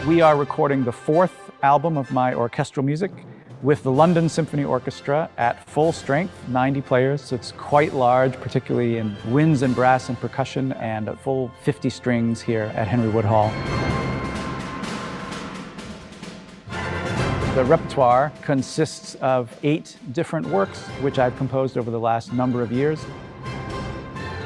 We are recording the fourth album of my orchestral music with the London Symphony Orchestra at full strength, 90 players, so it's quite large, particularly in winds and brass and percussion, and a full 50 strings here at Henry Wood Hall. The repertoire consists of 8 different works, which I've composed over the last number of years.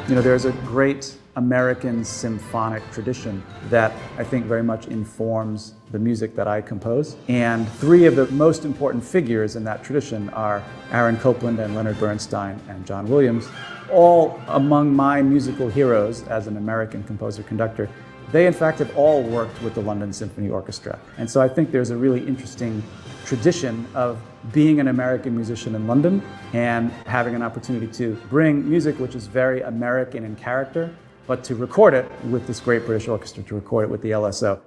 You know, there's a great American symphonic tradition that I think very much informs the music that I compose. And 3 of the most important figures in that tradition are Aaron Copland and Leonard Bernstein and John Williams, all among my musical heroes as an American composer-conductor. They, in fact, have all worked with the London Symphony Orchestra. And so I think there's a really interesting tradition of being an American musician in London and having an opportunity to bring music which is very American in character, but to record it with this great British orchestra, to record it with the LSO.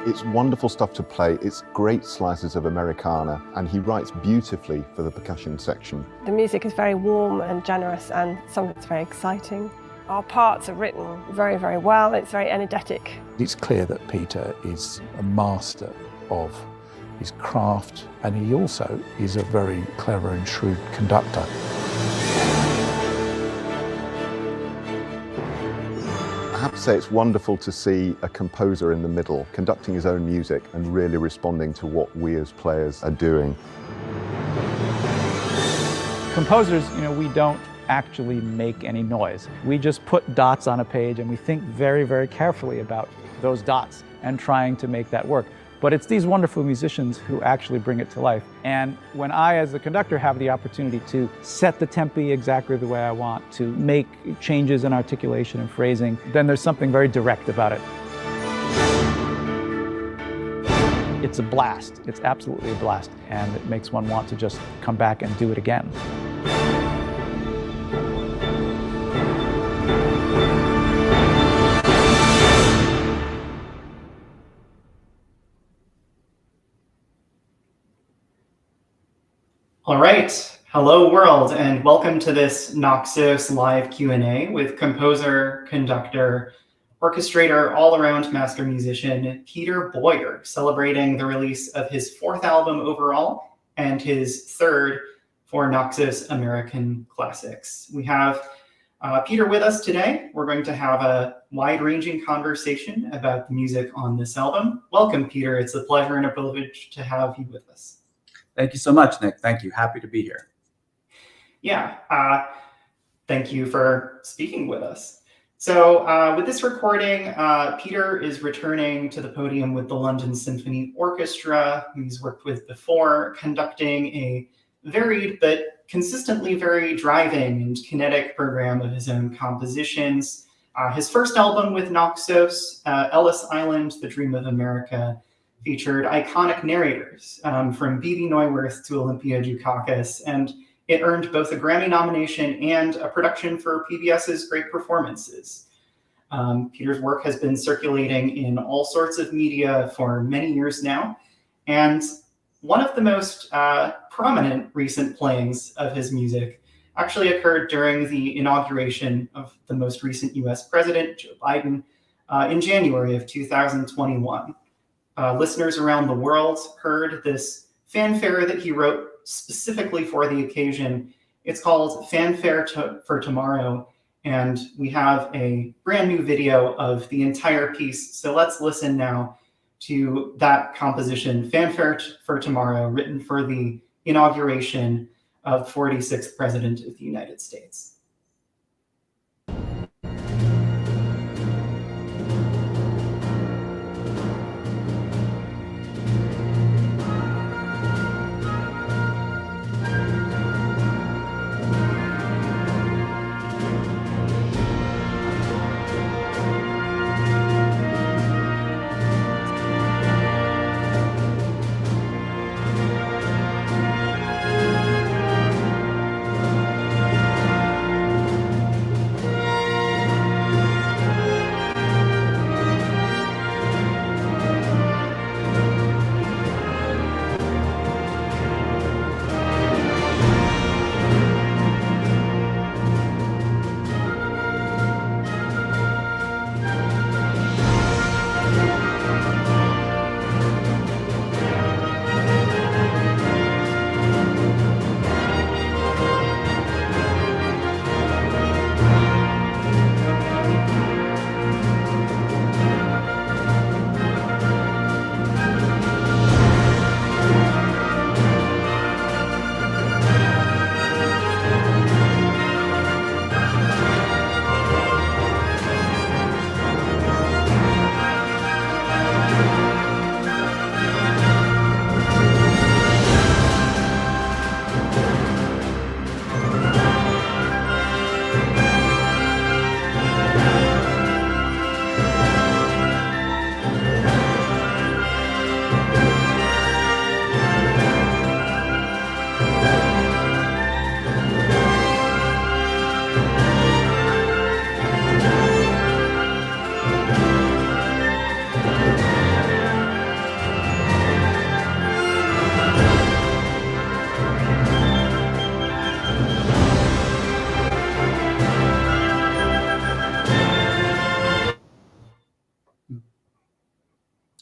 It's wonderful stuff to play. It's great slices of Americana, and he writes beautifully for the percussion section. The music is very warm and generous, and some of it's very exciting. Our parts are written very, very well. It's very energetic. It's clear that Peter is a master of his craft, and he also is a very clever and shrewd conductor. I have to say it's wonderful to see a composer in the middle, conducting his own music and really responding to what we as players are doing. Composers, you know, we don't actually make any noise. We just put dots on a page and we think very, very carefully about those dots and trying to make that work. But it's these wonderful musicians who actually bring it to life. And when I, as the conductor, have the opportunity to set the tempi exactly the way I want, to make changes in articulation and phrasing, then there's something very direct about it. It's a blast. It's absolutely a blast. And it makes one want to just come back and do it again. All right, hello world, and welcome to this Naxos live Q&A with composer, conductor, orchestrator, all-around master musician Peter Boyer, celebrating the release of his 4th album overall and his 3rd for Naxos American Classics. We have Peter with us today. We're going to have a wide-ranging conversation about the music on this album. Welcome, Peter. It's a pleasure and a privilege to have you with us. Thank you so much, Nick. Thank you. Happy to be here. Yeah, thank you for speaking with us. So with this recording, Peter is returning to the podium with the London Symphony Orchestra, who he's worked with before, conducting a varied but consistently very driving and kinetic program of his own compositions. His first album with Naxos, Ellis Island, The Dream of America, featured iconic narrators from B.B. Neuwirth to Olympia Dukakis, and it earned both a Grammy nomination and a production for PBS's Great Performances. Peter's work has been circulating in all sorts of media for many years now, and one of the most prominent recent playings of his music actually occurred during the inauguration of the most recent US President, Joe Biden, in January of 2021. Listeners around the world heard this fanfare that he wrote specifically for the occasion. It's called Fanfare for Tomorrow, and we have a brand new video of the entire piece. So let's listen now to that composition, Fanfare for Tomorrow, written for the inauguration of the 46th President of the United States.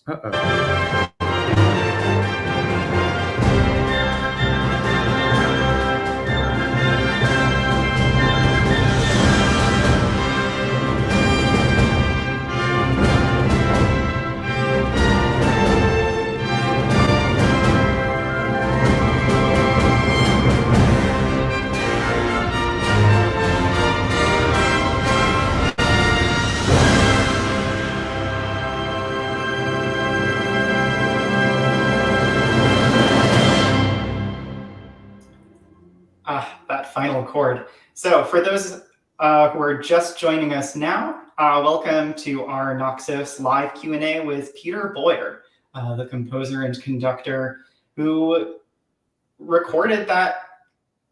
Uh-oh. That final chord. So for those who are just joining us now, welcome to our Naxos live Q&A with Peter Boyer, the composer and conductor who recorded that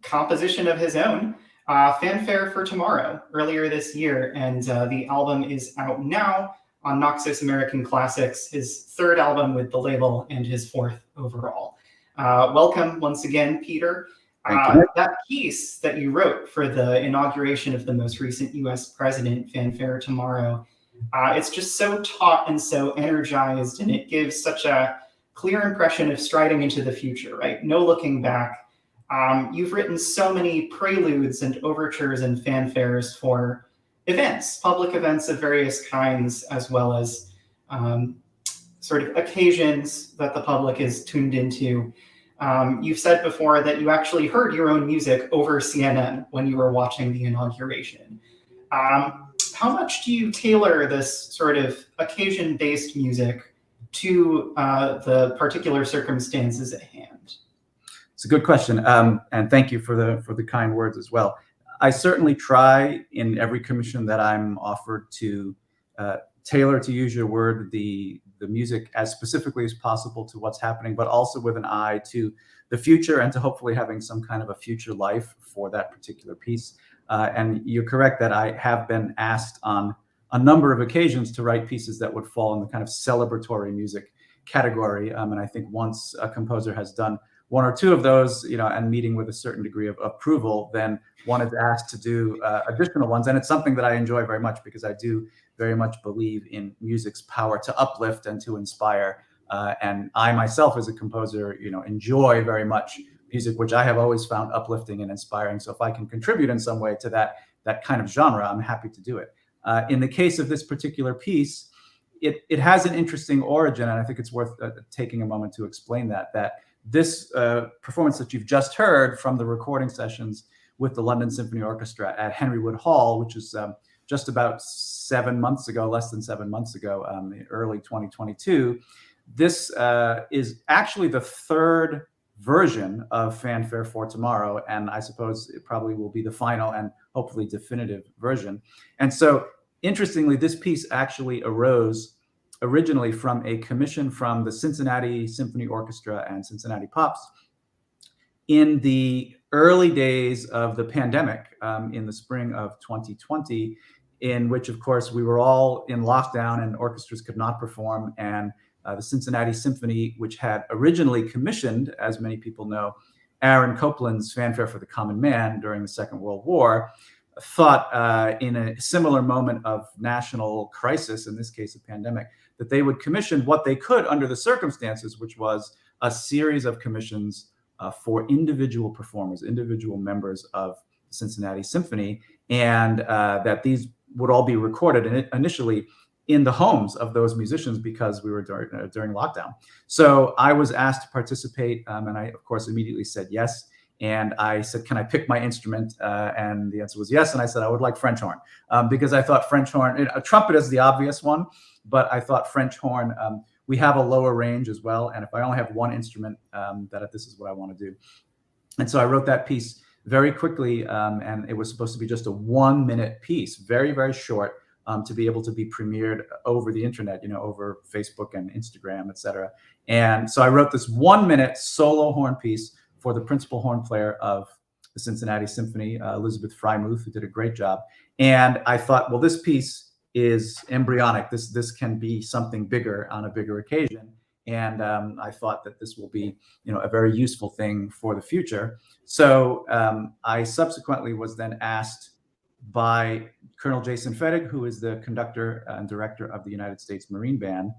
composition of his own, Fanfare for Tomorrow, earlier this year. And the album is out now on Naxos American Classics, his third album with the label and his fourth overall. Welcome once again, Peter. That piece that you wrote for the inauguration of the most recent US president, Fanfare Tomorrow, it's just so taut and so energized, and it gives such a clear impression of striding into the future, right? No looking back. You've written so many preludes and overtures and fanfares for events, public events of various kinds, as well as sort of occasions that the public is tuned into. You've said before that you actually heard your own music over CNN when you were watching the inauguration. How much do you tailor this sort of occasion-based music to the particular circumstances at hand? It's a good question, and thank you for the kind words as well. I certainly try in every commission that I'm offered to tailor, to use your word, the music as specifically as possible to what's happening, but also with an eye to the future and to hopefully having some kind of a future life for that particular piece. And you're correct that I have been asked on a number of occasions to write pieces that would fall in the kind of celebratory music category. And I think once a composer has done one or two of those, and meeting with a certain degree of approval, then one is asked to do additional ones. And it's something that I enjoy very much because I do very much believe in music's power to uplift and to inspire. And I myself, as a composer, enjoy very much music, which I have always found uplifting and inspiring. So if I can contribute in some way to that kind of genre, I'm happy to do it. In the case of this particular piece, it has an interesting origin, and I think it's worth taking a moment to explain that this performance that you've just heard from the recording sessions with the London Symphony Orchestra at Henry Wood Hall, which is just about 7 months ago, less than 7 months ago, in early 2022. This is actually the third version of Fanfare for Tomorrow, and I suppose it probably will be the final and hopefully definitive version. And so, interestingly, this piece actually arose originally from a commission from the Cincinnati Symphony Orchestra and Cincinnati Pops in the early days of the pandemic, in the spring of 2020, in which, of course, we were all in lockdown and orchestras could not perform. And the Cincinnati Symphony, which had originally commissioned, as many people know, Aaron Copland's Fanfare for the Common Man during the Second World War, thought in a similar moment of national crisis, in this case a pandemic, that they would commission what they could under the circumstances, which was a series of commissions for individual performers, individual members of the Cincinnati Symphony, and that these would all be recorded initially in the homes of those musicians because we were during lockdown. So I was asked to participate, and I, of course, immediately said yes. And I said, can I pick my instrument? And the answer was yes. And I said, I would like French horn, because I thought French horn, a trumpet is the obvious one, but I thought French horn, we have a lower range as well. And if I only have one instrument, that this is what I want to do. And so I wrote that piece very quickly, and it was supposed to be just a 1-minute piece, very, very short, to be able to be premiered over the internet, over Facebook and Instagram, et cetera. And so I wrote this 1-minute solo horn piece for the principal horn player of the Cincinnati Symphony, Elizabeth Frymuth, who did a great job. And I thought, well, this piece is embryonic. This can be something bigger on a bigger occasion. And I thought that this will be, a very useful thing for the future. So I subsequently was then asked by Colonel Jason Fettig, who is the conductor and director of the United States Marine Band,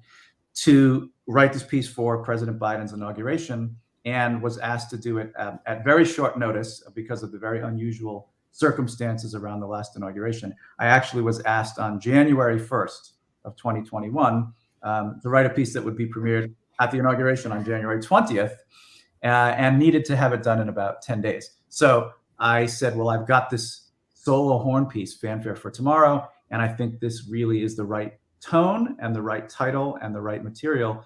to write this piece for President Biden's inauguration, and was asked to do it at very short notice because of the very unusual circumstances around the last inauguration. I actually was asked on January 1st of 2021 to write a piece that would be premiered at the inauguration on January 20th, and needed to have it done in about 10 days. So I said, well, I've got this solo horn piece, Fanfare for Tomorrow, and I think this really is the right tone and the right title and the right material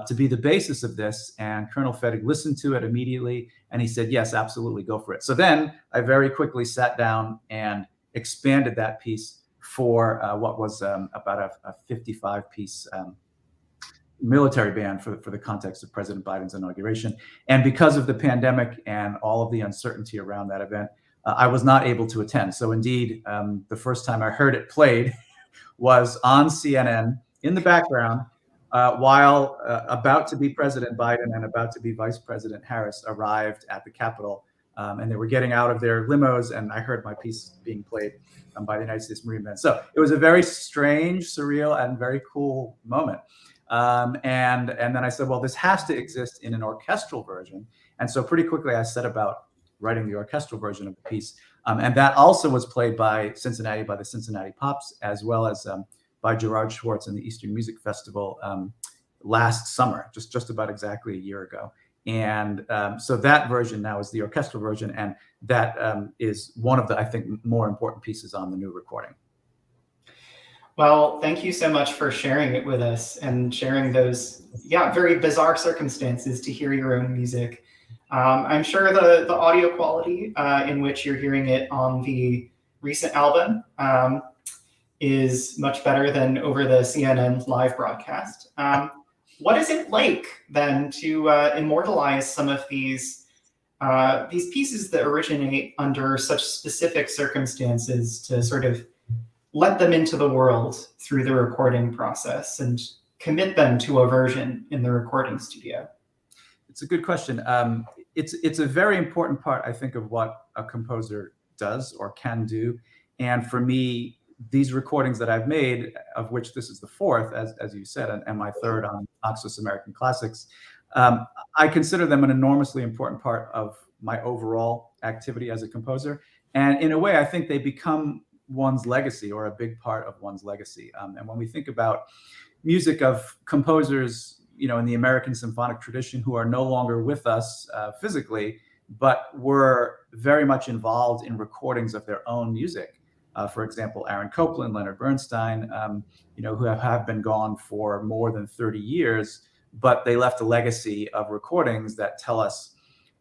to be the basis of this. And Colonel Fettig listened to it immediately, and he said, yes, absolutely, go for it. So then I very quickly sat down and expanded that piece for what was about a 55-piece military band for the context of President Biden's inauguration. And because of the pandemic and all of the uncertainty around that event, I was not able to attend. So indeed, the first time I heard it played was on CNN in the background while about to be President Biden and about to be Vice President Harris arrived at the Capitol. And they were getting out of their limos, and I heard my piece being played by the United States Marine Band. So it was a very strange, surreal, and very cool moment. And then I said, well, this has to exist in an orchestral version. And so pretty quickly I set about writing the orchestral version of the piece. And that also was played by the Cincinnati Pops, as well as by Gerard Schwartz in the Eastern Music Festival last summer, just about exactly a year ago. And so that version now is the orchestral version, and that is one of the, I think, more important pieces on the new recording. Well, thank you so much for sharing it with us and sharing those, very bizarre circumstances to hear your own music. I'm sure the audio quality in which you're hearing it on the recent album is much better than over the CNN live broadcast. What is it like then to immortalize some of these pieces that originate under such specific circumstances, to sort of let them into the world through the recording process and commit them to a version in the recording studio? It's a good question. It's a very important part, I think, of what a composer does or can do. And for me, these recordings that I've made, of which this is the fourth, as you said, and my third on Naxos American Classics, I consider them an enormously important part of my overall activity as a composer. And in a way, I think they become one's legacy, or a big part of one's legacy. And when we think about music of composers, in the American symphonic tradition who are no longer with us physically, but were very much involved in recordings of their own music. For example, Aaron Copland, Leonard Bernstein, who have been gone for more than 30 years, but they left a legacy of recordings that tell us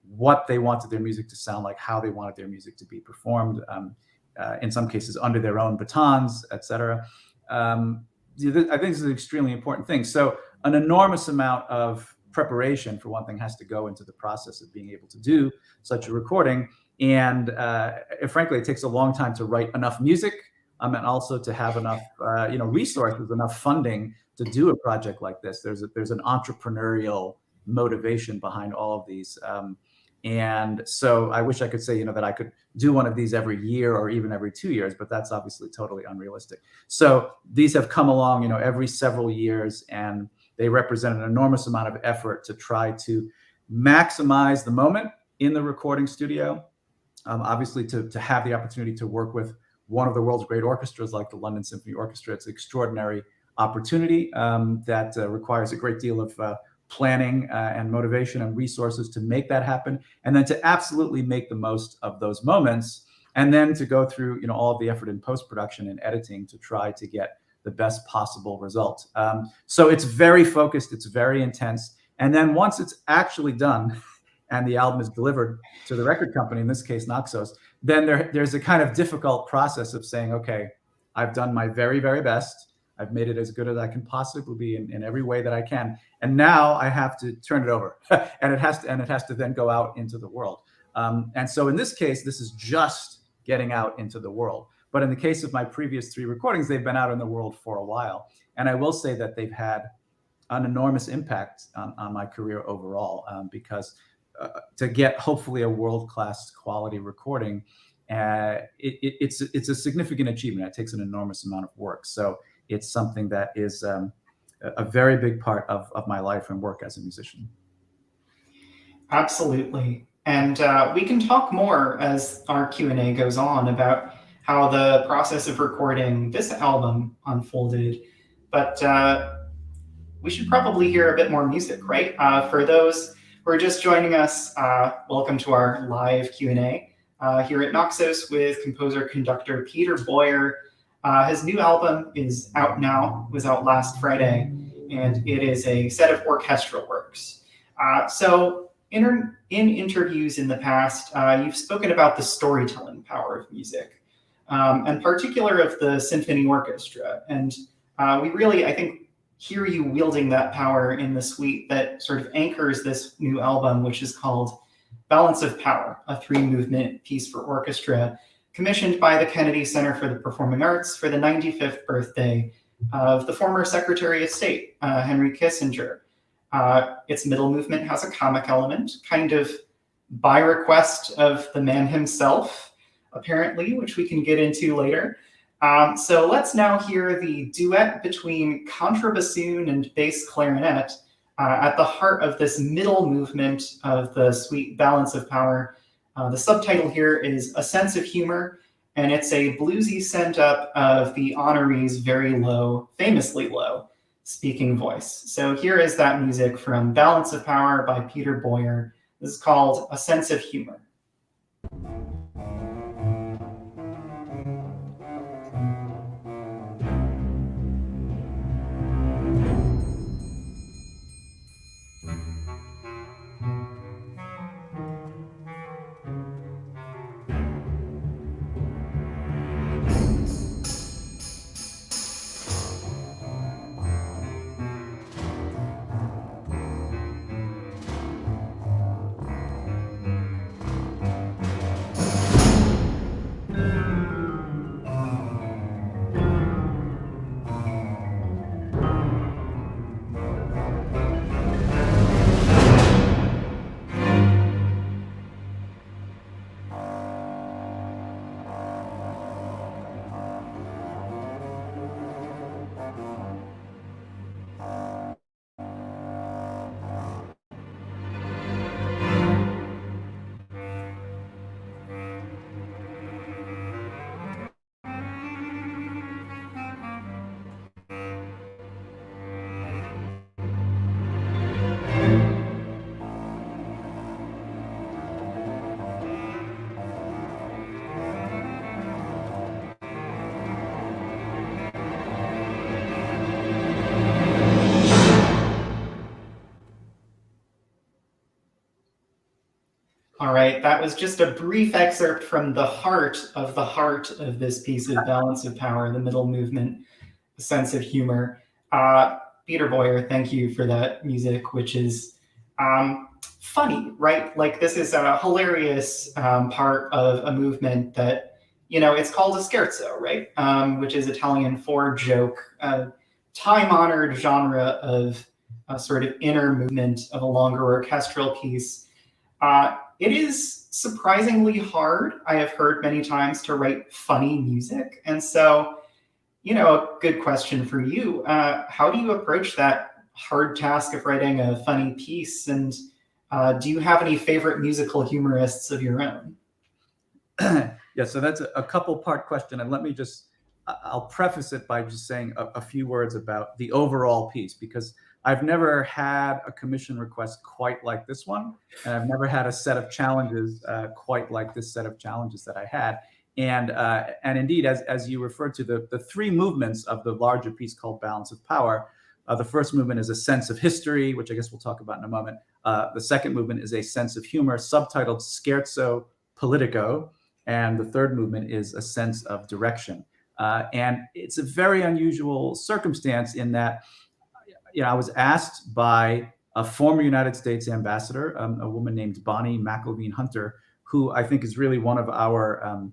what they wanted their music to sound like, how they wanted their music to be performed, in some cases under their own batons, etc. I think this is an extremely important thing. So an enormous amount of preparation, for one thing, has to go into the process of being able to do such a recording. And frankly, it takes a long time to write enough music, and also to have enough, resources, enough funding to do a project like this. There's an entrepreneurial motivation behind all of these. And so I wish I could say, that I could do one of these every year or even every 2 years, but that's obviously totally unrealistic. So these have come along, every several years, and they represent an enormous amount of effort to try to maximize the moment in the recording studio. Obviously, to have the opportunity to work with one of the world's great orchestras like the London Symphony Orchestra, it's an extraordinary opportunity that requires a great deal of planning and motivation and resources to make that happen, and then to absolutely make the most of those moments, and then to go through all of the effort in post-production and editing to try to get the best possible result. So it's very focused, it's very intense, and then once it's actually done and the album is delivered to the record company, in this case Naxos, then there's a kind of difficult process of saying, okay, I've done my very, very best. I've made it as good as I can possibly be in every way that I can. And now I have to turn it over and it has to then go out into the world. And so in this case, this is just getting out into the world. But in the case of my previous 3 recordings, they've been out in the world for a while. And I will say that they've had an enormous impact on my career overall, because to get hopefully a world-class quality recording, it's a significant achievement. It takes an enormous amount of work. So it's something that is a very big part of my life and work as a musician. Absolutely. And we can talk more as our Q&A goes on about how the process of recording this album unfolded. But we should probably hear a bit more music, right? For those who are just joining us, welcome to our live Q&A here at Naxos with composer-conductor Peter Boyer. His new album is out now, was out last Friday, and it is a set of orchestral works. So in interviews in the past, you've spoken about the storytelling power of music, and particular of the symphony orchestra. And we really, I think, hear you wielding that power in the suite that sort of anchors this new album, which is called Balance of Power, a 3-movement piece for orchestra, commissioned by the Kennedy Center for the Performing Arts for the 95th birthday of the former Secretary of State, Henry Kissinger. Its middle movement has a comic element, kind of by request of the man himself, apparently, which we can get into later. So let's now hear the duet between contrabassoon and bass clarinet at the heart of this middle movement of the suite Balance of Power. The subtitle here is A Sense of Humor, and it's a bluesy send-up of the honoree's very low, famously low, speaking voice. So here is that music from Balance of Power by Peter Boyer. This is called A Sense of Humor. All right, that was just a brief excerpt from the heart of this piece of Balance of Power, the middle movement, A Sense of Humor. Peter Boyer, thank you for that music, which is funny, right? Like, this is a hilarious part of a movement that, you know, it's called a scherzo, right? Which is Italian for joke, a time-honored genre of a sort of inner movement of a longer orchestral piece. It is surprisingly hard, I have heard many times, to write funny music. And so, you know, a good question for you. How do you approach that hard task of writing a funny piece? And do you have any favorite musical humorists of your own? Yeah, so that's a couple-part question. And let me just, I'll preface it by just saying a few words about the overall piece, because I've never had a commission request quite like this one, and I've never had a set of challenges quite like this set of challenges that I had. And indeed, as you referred to, the 3 movements of the larger piece called Balance of Power. The first movement is a sense of history, which I guess we'll talk about in a moment. The second movement is a sense of humor, subtitled Scherzo Politico, and the third movement is a sense of direction. And it's a very unusual circumstance in that, you know, I was asked by a former United States ambassador, a woman named Bonnie McElveen Hunter, who I think is really one of our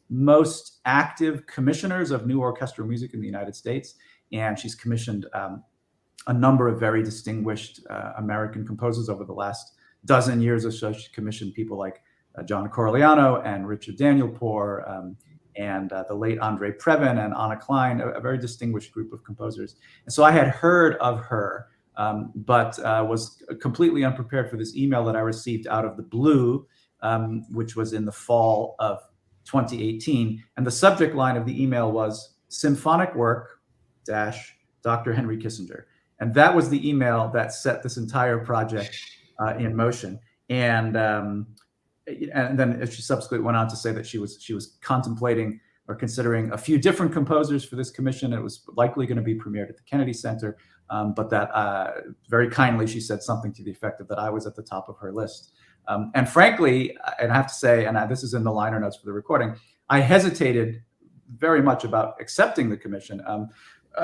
most active commissioners of new orchestral music in the United States. And she's commissioned a number of very distinguished American composers over the last dozen years or so. She commissioned people like John Corigliano and Richard Danielpour, and the late Andre Previn and Anna Klein, a very distinguished group of composers. And so I had heard of her, but was completely unprepared for this email that I received out of the blue, which was in the fall of 2018. And the subject line of the email was "Symphonic Work dash Dr. Henry Kissinger." And that was the email that set this entire project in motion. And then she subsequently went on to say that she was contemplating or considering a few different composers for this commission. It was likely going to be premiered at the Kennedy Center, but that very kindly she said something to the effect of that I was at the top of her list. And frankly, and I have to say, and this is in the liner notes for the recording, I hesitated very much about accepting the commission.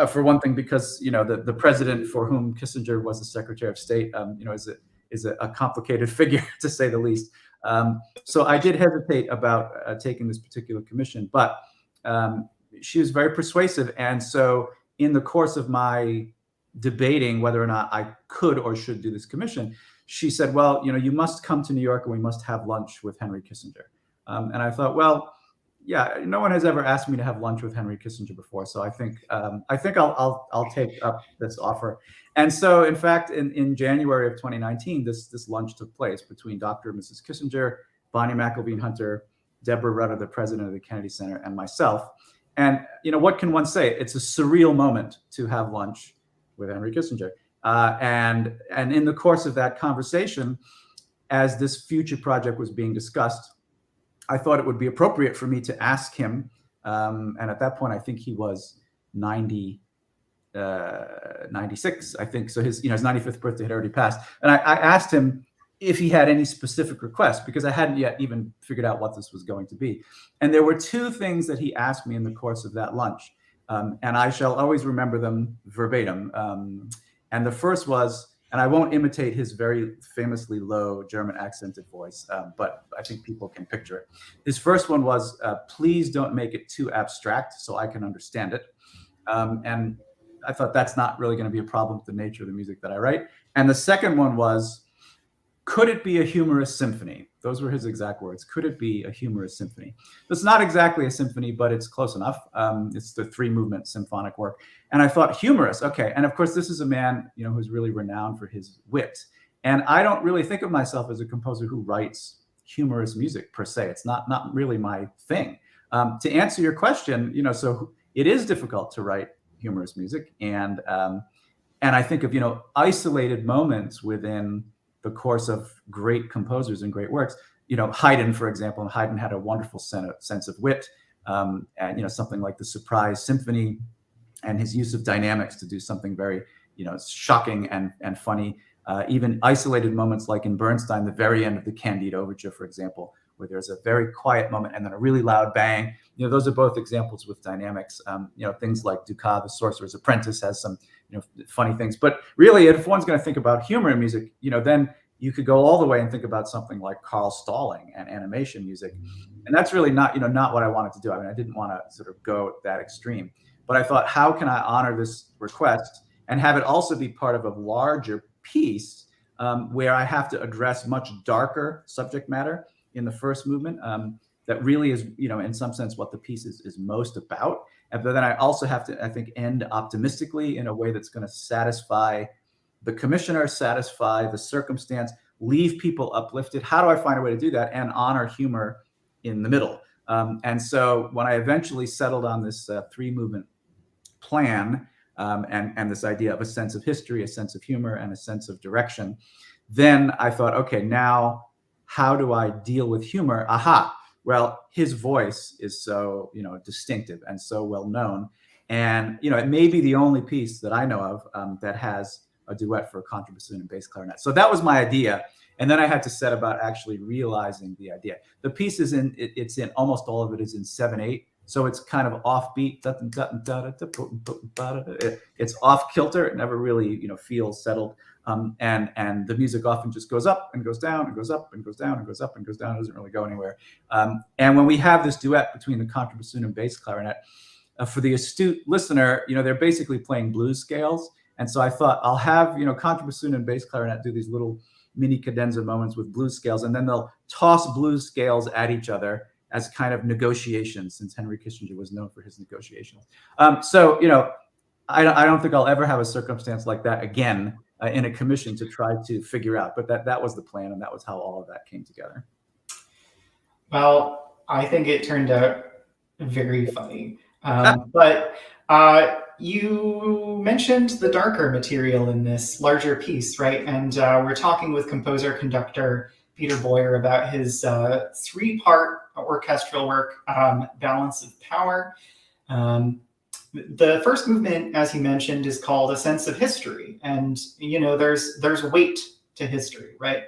For one thing, because the president for whom Kissinger was the Secretary of State, is a complicated figure to say the least. So I did hesitate about taking this particular commission, but she was very persuasive. And so in the course of my debating whether or not I could or should do this commission, she said, well, you must come to New York and we must have lunch with Henry Kissinger. And I thought, well, yeah, no one has ever asked me to have lunch with Henry Kissinger before. So I think I'll take up this offer. And so, in fact, in January of 2019, this lunch took place between Dr. and Mrs. Kissinger, Bonnie McElveen Hunter, Deborah Rutter, the president of the Kennedy Center, and myself. And what can one say? It's a surreal moment to have lunch with Henry Kissinger. And in the course of that conversation, as this future project was being discussed, I thought it would be appropriate for me to ask him. And at that point, I think he was 96, I think. So his 95th birthday had already passed. And I asked him if he had any specific requests, because I hadn't yet even figured out what this was going to be. And there were two things that he asked me in the course of that lunch. And I shall always remember them verbatim. And the first was, and I won't imitate his very famously low German accented voice, but I think people can picture it. His first one was, please don't make it too abstract so I can understand it. And I thought that's not really going to be a problem with the nature of the music that I write. And the second one was, could it be a humorous symphony? Those were his exact words. Could it be a humorous symphony? It's not exactly a symphony, but it's close enough. It's the 3-movement symphonic work. And I thought, humorous, okay. And of course, this is a man, who's really renowned for his wit. And I don't really think of myself as a composer who writes humorous music per se. It's not really my thing. To answer your question, so it is difficult to write humorous music. And I think of, isolated moments within the course of great composers and great works. Haydn, for example, Haydn had a wonderful sense of wit, and something like the Surprise Symphony, and his use of dynamics to do something very, shocking and funny. Even isolated moments like in Bernstein, the very end of the Candide Overture, for example, where there's a very quiet moment and then a really loud bang. Those are both examples with dynamics. Things like Dukas, The Sorcerer's Apprentice, has some funny things. But really, if one's going to think about humor in music, then you could go all the way and think about something like Carl Stalling and animation music. And that's really not what I wanted to do. I mean, I didn't want to sort of go that extreme. But I thought, how can I honor this request and have it also be part of a larger piece where I have to address much darker subject matter in the first movement? That really is, in some sense, what the piece is most about. But then I also have to, I think, end optimistically in a way that's going to satisfy the commissioner, satisfy the circumstance, leave people uplifted. How do I find a way to do that and honor humor in the middle? And so when I eventually settled on this 3-movement plan and this idea of a sense of history, a sense of humor, and a sense of direction, then I thought, okay, now how do I deal with humor? Aha. Well, his voice is so, distinctive and so well known. And, it may be the only piece that I know of that has a duet for a contrabassoon and bass clarinet. So that was my idea. And then I had to set about actually realizing the idea. The piece is it's in almost all of it is in 7/8. So it's kind of offbeat. It's off kilter. It never really, feels settled. And the music often just goes up and goes down and goes up and goes down and goes up and goes down. It doesn't really go anywhere. And when we have this duet between the contrabassoon and bass clarinet, for the astute listener, they're basically playing blues scales. And so I thought I'll have, contrabassoon and bass clarinet do these little mini cadenza moments with blues scales, and then they'll toss blues scales at each other. as kind of negotiations, since Henry Kissinger was known for his negotiations. So, you know, I don't think I'll ever have a circumstance like that again in a commission to try to figure out, but that was the plan, and that was how all of that came together. Well, I think it turned out very funny. But you mentioned the darker material in this larger piece, right? And we're talking with composer-conductor Peter Boyer about his three-part orchestral work, Balance of Power. The first movement, as he mentioned, is called A Sense of History. And, you know, there's weight to history, right?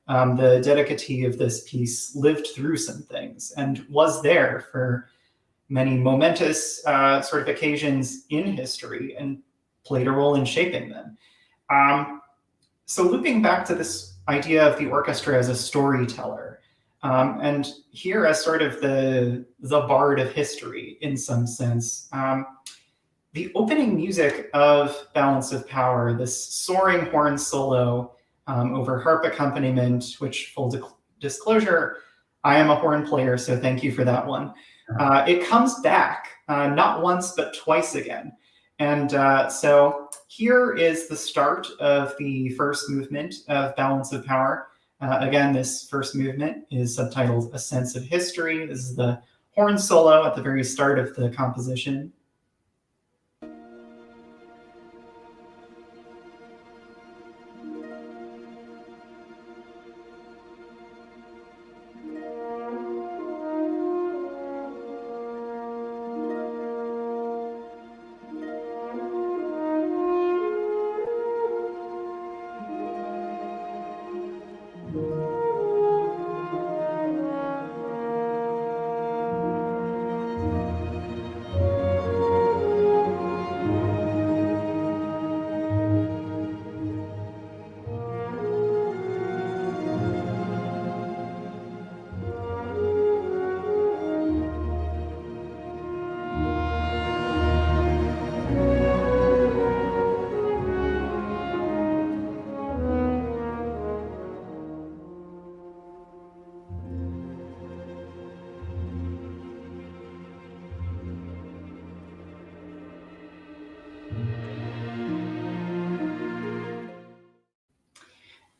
The dedicatee of this piece lived through some things and was there for many momentous sort of occasions in history and played a role in shaping them. So looping back to this idea of the orchestra as a storyteller, and here as sort of the bard of history in some sense, the opening music of Balance of Power, this soaring horn solo over harp accompaniment, which full disclosure, I am a horn player, so thank you for that one. It comes back, not once, but twice again. And so here is the start of the first movement of Balance of Power. Again, this first movement is subtitled A Sense of History. This is the horn solo at the very start of the composition.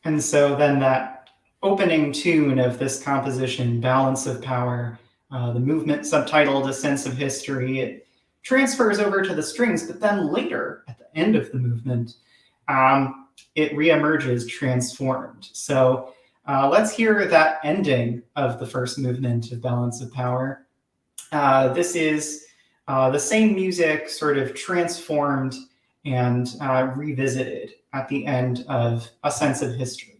And so then that opening tune of this composition, Balance of Power, the movement subtitled A Sense of History, it transfers over to the strings, but then later at the end of the movement, it reemerges transformed. So let's hear that ending of the first movement of Balance of Power. This is the same music sort of transformed and revisited at the end of A Sense of History.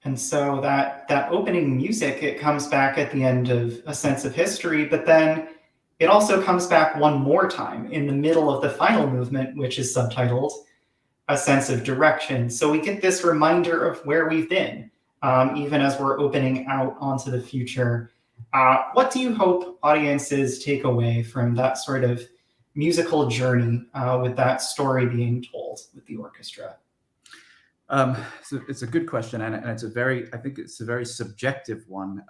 And so that opening music, it comes back at the end of A Sense of History, but then it also comes back one more time in the middle of the final movement, which is subtitled A Sense of Direction. So we get this reminder of where we've been, even as we're opening out onto the future. What do you hope audiences take away from that sort of musical journey with that story being told with the orchestra? So it's a good question, and it's I think it's a very subjective one.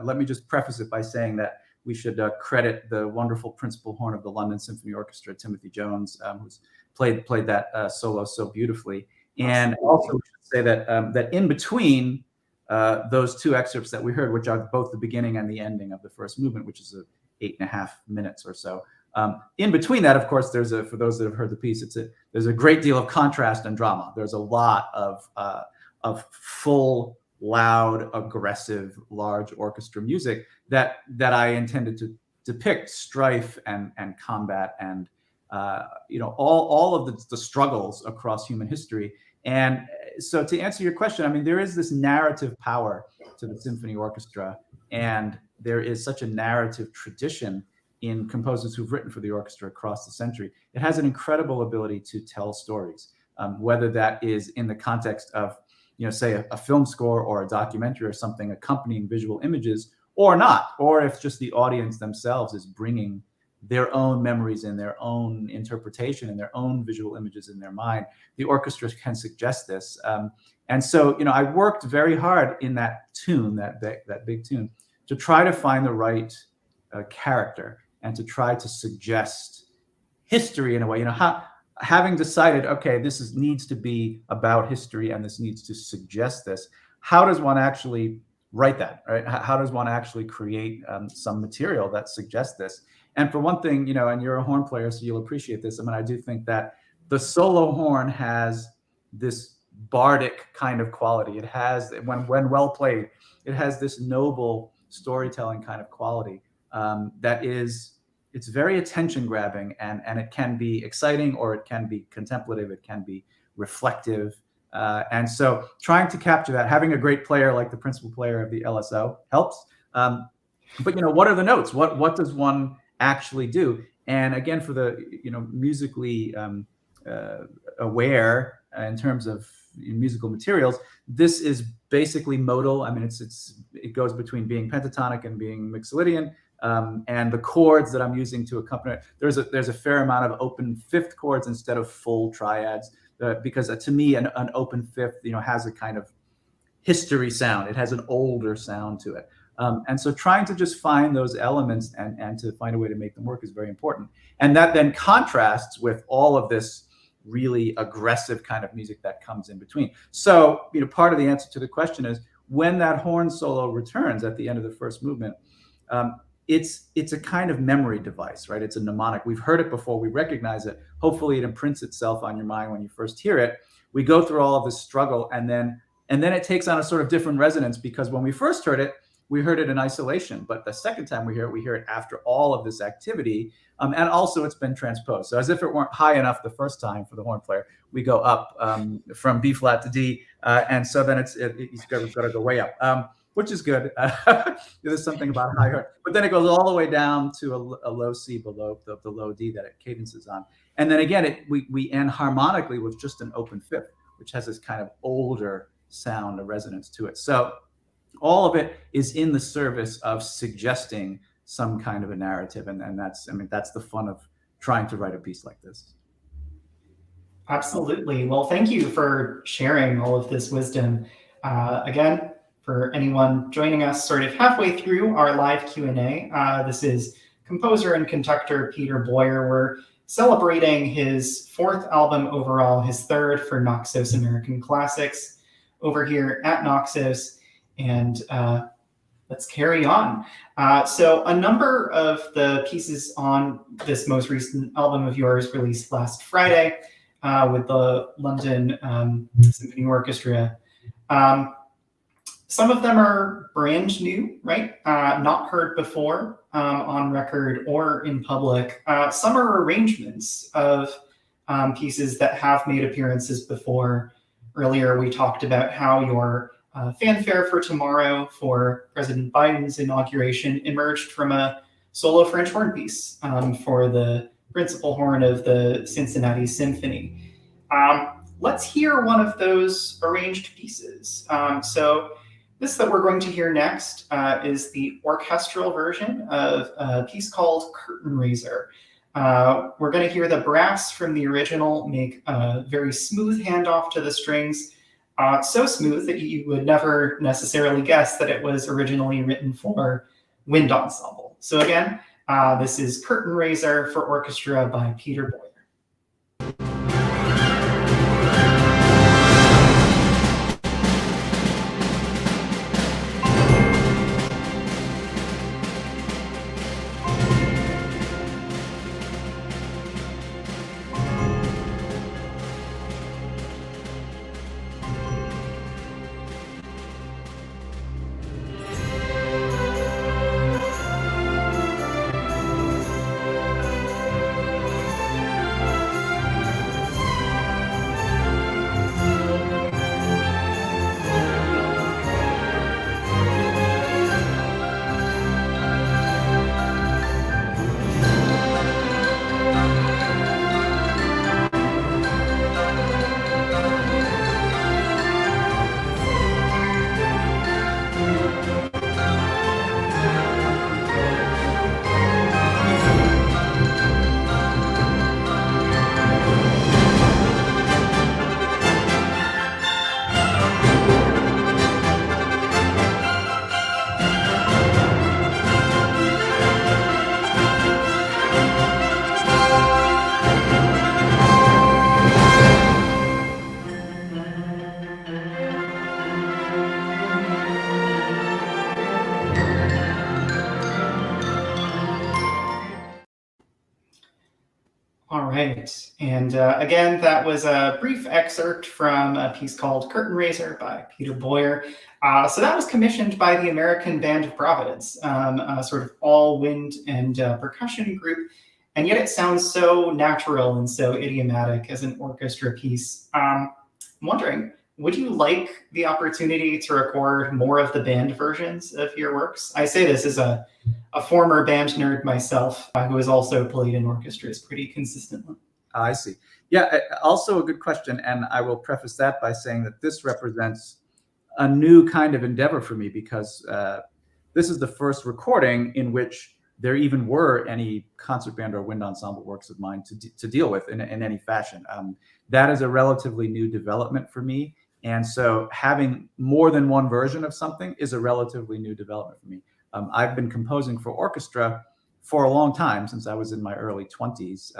Let me just preface it by saying that we should credit the wonderful principal horn of the London Symphony Orchestra, Timothy Jones, who's played that solo so beautifully. And also we should say that that in between those two excerpts that we heard, which are both the beginning and the ending of the first movement, which is 8.5 minutes or so. In between that, of course, for those that have heard the piece, there's a great deal of contrast and drama. There's a lot of full, loud, aggressive, large orchestra music that I intended to depict strife and combat and all of the struggles across human history. And so to answer your question, I mean, there is this narrative power to the symphony orchestra, and there is such a narrative tradition in composers who've written for the orchestra across the century. It has an incredible ability to tell stories, whether that is in the context of, say a film score or a documentary or something accompanying visual images, or not, or if just the audience themselves is bringing their own memories and their own interpretation and their own visual images in their mind. The orchestra can suggest this. And so, I worked very hard in that tune, that big tune, to try to find the right character and to try to suggest history in a way. Having decided, okay, this needs to be about history and this needs to suggest this, how does one actually write that, right? How does one actually create some material that suggests this? And for one thing, and you're a horn player, so you'll appreciate this. I mean, I do think that the solo horn has this bardic kind of quality. It has, when well played, it has this noble storytelling kind of quality it's very attention grabbing, and it can be exciting, or it can be contemplative, it can be reflective. And so trying to capture that, having a great player like the principal player of the LSO helps. But what are the notes? What does one actually do? And again, for the musically aware in terms of musical materials, this is basically modal. I mean, it goes between being pentatonic and being mixolydian, and the chords that I'm using to accompany it. There's a fair amount of open fifth chords instead of full triads, because to me, an open fifth, has a kind of history sound. It has an older sound to it. And so trying to just find those elements and to find a way to make them work is very important. And that then contrasts with all of this really aggressive kind of music that comes in between. So, part of the answer to the question is, when that horn solo returns at the end of the first movement, it's a kind of memory device, right? It's a mnemonic. We've heard it before. We recognize it. Hopefully it imprints itself on your mind when you first hear it. We go through all of this struggle, and then it takes on a sort of different resonance, because when we first heard it, we heard it in isolation, but the second time we hear it after all of this activity, and also it's been transposed. So as if it weren't high enough the first time for the horn player, we go up from B flat to D, and so then he's got to go way up, which is good. There's something about high horn, but then it goes all the way down to a low C below the low D that it cadences on, and then again we end harmonically with just an open fifth, which has this kind of older sound, a resonance to it. So all of it is in the service of suggesting some kind of a narrative, and that's the fun of trying to write a piece like this. Absolutely. Well, thank you for sharing all of this wisdom. Again, for anyone joining us sort of halfway through our live Q&A, this is composer and conductor Peter Boyer. We're celebrating his 4th album overall, his 3rd for Naxos American Classics over here at Naxos. And let's carry on. So a number of the pieces on this most recent album of yours released last Friday with the London Symphony Orchestra. Some of them are brand new, right? Not heard before on record or in public. Some are arrangements of pieces that have made appearances before. Earlier, we talked about how your Fanfare for Tomorrow for President Biden's inauguration emerged from a solo French horn piece for the principal horn of the Cincinnati Symphony. Let's hear one of those arranged pieces. So this that we're going to hear next is the orchestral version of a piece called Curtain Raiser. We're going to hear the brass from the original make a very smooth handoff to the strings. So smooth that you would never necessarily guess that it was originally written for wind ensemble. So again, this is Curtain Raiser for orchestra by Peter Boyer. And again, that was a brief excerpt from a piece called Curtain Raiser by Peter Boyer. So that was commissioned by the American Band of Providence, a sort of all wind and percussion group. And yet it sounds so natural and so idiomatic as an orchestra piece. I'm wondering, would you like the opportunity to record more of the band versions of your works? I say this as a former band nerd myself, who has also played in orchestras pretty consistently. I see. Yeah, also a good question. And I will preface that by saying that this represents a new kind of endeavor for me, because this is the first recording in which there even were any concert band or wind ensemble works of mine to deal with in any fashion. That is a relatively new development for me. And so having more than one version of something is a relatively new development for me. I've been composing for orchestra for a long time, since I was in my early 20s.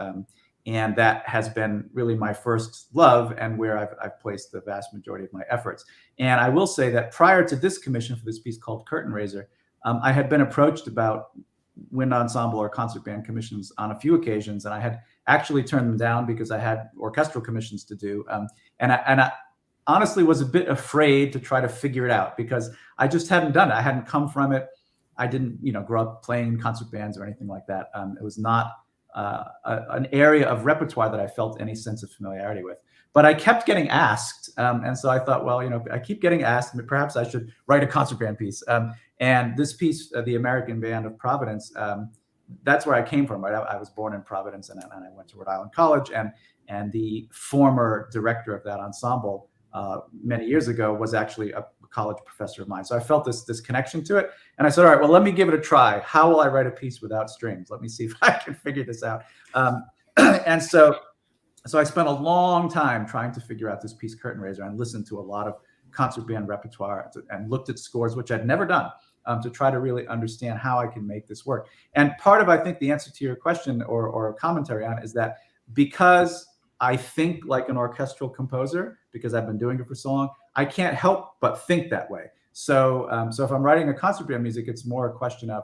And that has been really my first love, and where I've placed the vast majority of my efforts. And I will say that prior to this commission for this piece called Curtain Raiser, I had been approached about wind ensemble or concert band commissions on a few occasions, and I had actually turned them down because I had orchestral commissions to do. And I honestly was a bit afraid to try to figure it out, because I just hadn't done it. I hadn't come from it. I didn't, grow up playing in concert bands or anything like that. It was not an area of repertoire that I felt any sense of familiarity with. But I kept getting asked, and so I thought, well, I keep getting asked, perhaps I should write a concert band piece. And this piece, the American Band of Providence, that's where I came from, right? I was born in Providence, and I went to Rhode Island College, and the former director of that ensemble many years ago was actually a college professor of mine. So I felt this connection to it. And I said, all right, well, let me give it a try. How will I write a piece without strings? Let me see if I can figure this out. And so I spent a long time trying to figure out this piece, Curtain Raiser, and listened to a lot of concert band repertoire and looked at scores, which I'd never done, to try to really understand how I can make this work. And part of, I think, the answer to your question or commentary on it is that because I think like an orchestral composer, because I've been doing it for so long, I can't help but think that way. So if I'm writing a concert band music, it's more a question of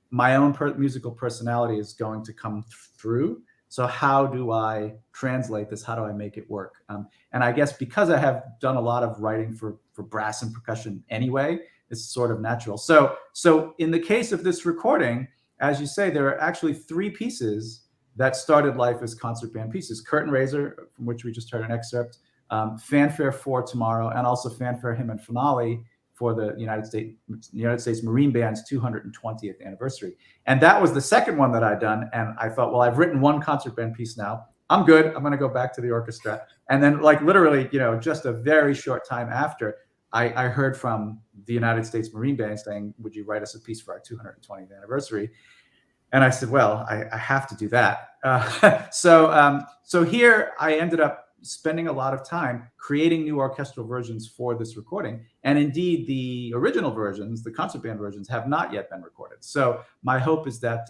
my own musical personality is going to come through. So how do I translate this? How do I make it work? And I guess because I have done a lot of writing for brass and percussion anyway, it's sort of natural. So in the case of this recording, as you say, there are actually 3 pieces that started life as concert band pieces: Curtain Raiser, from which we just heard an excerpt, Fanfare for Tomorrow, and also Fanfare Hymn and Finale for the United States Marine Band's 220th anniversary. And that was the second one that I'd done. And I thought, well, I've written one concert band piece now. I'm good. I'm going to go back to the orchestra. And then, like, literally, just a very short time after, I heard from the United States Marine Band saying, would you write us a piece for our 220th anniversary? And I said, well, I have to do that. So here I ended up spending a lot of time creating new orchestral versions for this recording. And indeed, the original versions, the concert band versions, have not yet been recorded. So my hope is that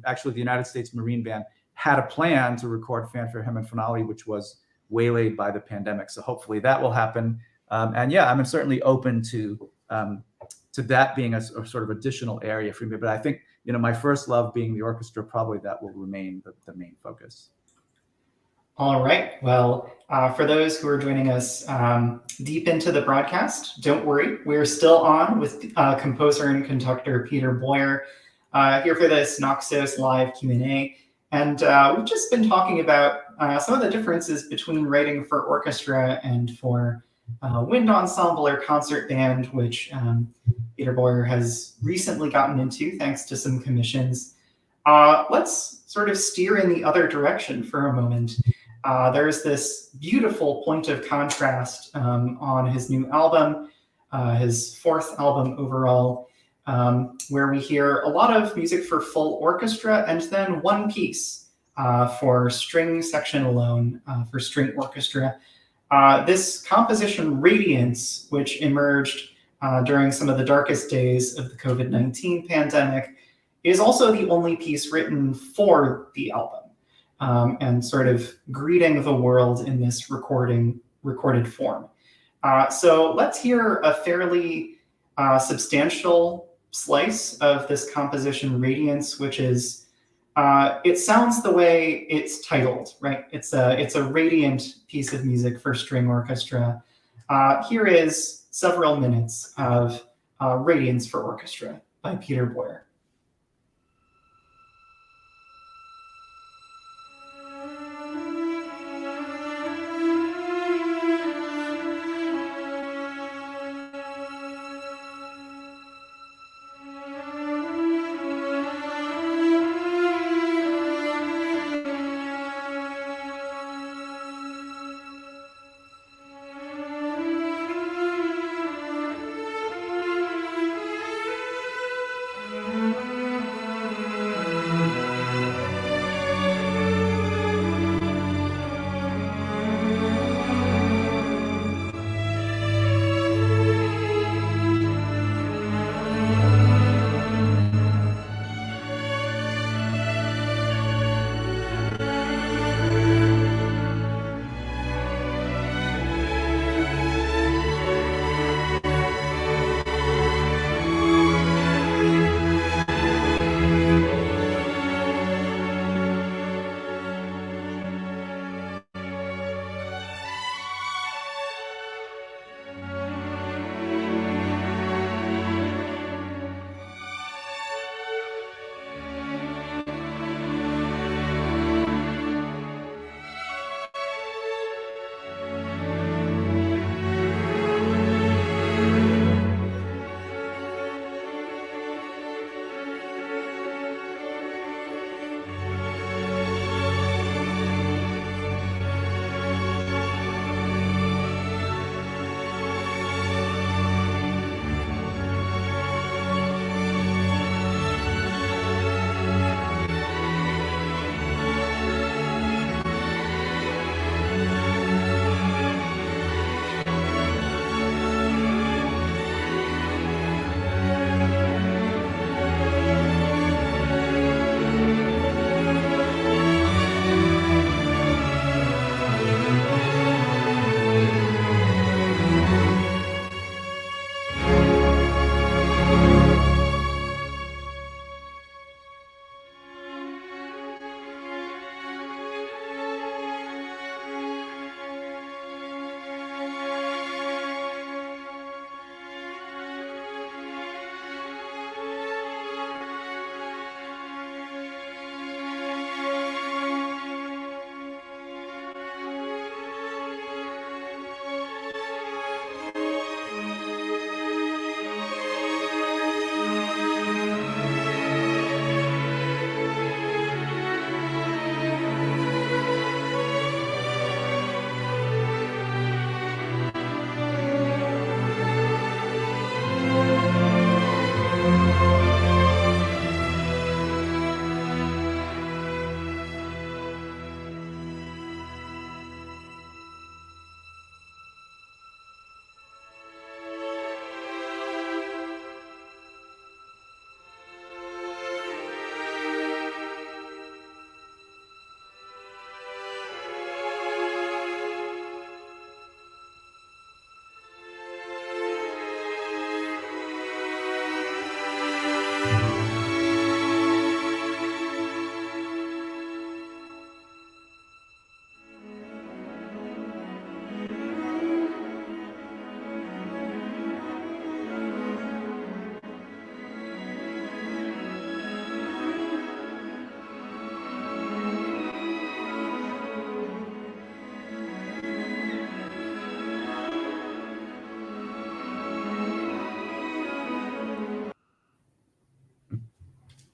actually the United States Marine Band had a plan to record Fanfare Hymn and Finale, which was waylaid by the pandemic. So hopefully that will happen. And yeah, I'm certainly open to that being a sort of additional area for me. But I think, my first love being the orchestra, probably that will remain the main focus. All right. Well, for those who are joining us deep into the broadcast, don't worry. We're still on with composer and conductor Peter Boyer here for this Naxos live Q&A. And we've just been talking about some of the differences between writing for orchestra and for wind ensemble or concert band, which Peter Boyer has recently gotten into thanks to some commissions. Let's sort of steer in the other direction for a moment. There's this beautiful point of contrast on his new album, his 4th album overall, where we hear a lot of music for full orchestra and then one piece for string section alone, for string orchestra. This composition, Radiance, which emerged during some of the darkest days of the COVID-19 pandemic, is also the only piece written for the album. And sort of greeting the world in this recorded form. So let's hear a fairly substantial slice of this composition, Radiance, which is It sounds the way it's titled, right? It's a radiant piece of music for string orchestra. Here is several minutes of Radiance for Orchestra by Peter Boyer.